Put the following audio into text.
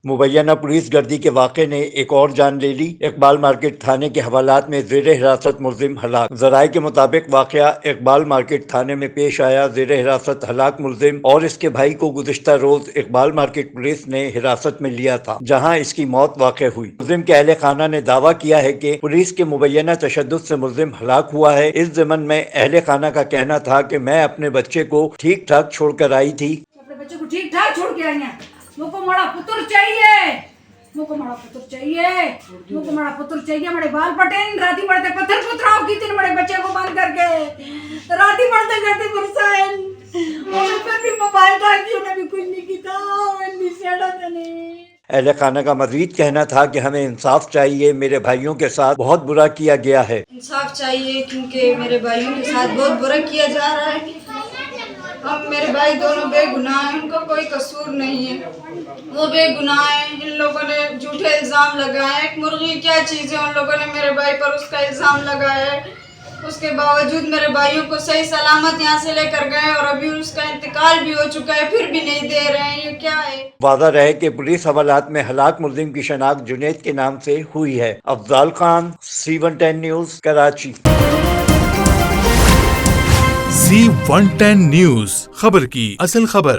مبینہ پولیس گردی کے واقعے نے ایک اور جان لے لی۔ اقبال مارکیٹ تھانے کے حوالات میں زیر حراست ملزم ہلاک۔ ذرائع کے مطابق واقعہ اقبال مارکیٹ تھانے میں پیش آیا۔ زیر حراست ہلاک ملزم اور اس کے بھائی کو گزشتہ روز اقبال مارکیٹ پولیس نے حراست میں لیا تھا، جہاں اس کی موت واقع ہوئی۔ ملزم کے اہل خانہ نے دعویٰ کیا ہے کہ پولیس کے مبینہ تشدد سے ملزم ہلاک ہوا ہے۔ اس ضمن میں اہل خانہ کا کہنا تھا کہ میں اپنے بچے کو ٹھیک ٹھاک چھوڑ کر آئی تھی۔ اپنے بچے کو ٹھیک ٹھاک چھوڑ کے آئی ہیں۔ مجھ کو بڑا پتر چاہیے، مجھ کو بڑا پتر چاہیے، مجھ کو بڑا پتر چاہیے۔ بڑے بال پٹین راتی پڑتے پتھر پتراؤ کی تین بڑے بچے کو بند کر کے راتی پڑتے کرتے برسائن اور پھر بھی موبائل تھا کہ انہیں بھی کچھ نہیں کیتا انہیں سیڑا نہیں۔ اہل خانہ کا مزید کہنا تھا کہ ہمیں انصاف چاہیے، میرے بھائیوں کے ساتھ بہت برا کیا گیا ہے۔ انصاف چاہیے کیونکہ میرے بھائیوں کے ساتھ بہت برا کیا جا رہا ہے۔ ہم میرے بھائی دونوں بے گناہ ہیں، ان کا کوئی قصور نہیں ہے، وہ بے گناہ ہیں۔ ان لوگوں نے جھوٹے الزام لگائے۔ ایک مرغی کیا چیز ہے، ان لوگوں نے میرے بھائی پر اس کا الزام لگایا ہے۔ اس کے باوجود میرے بھائیوں کو صحیح سلامت یہاں سے لے کر گئے اور ابھی اس کا انتقال بھی ہو چکا ہے، پھر بھی نہیں دے رہے ہیں۔ یہ کیا ہے؟ واضح رہے کہ پولیس حوالات میں ہلاک ملزم کی شناخت جنید کے نام سے ہوئی ہے۔ Afzal Khan, C110 news, Karachi. C110 news, خبر کی اصل خبر۔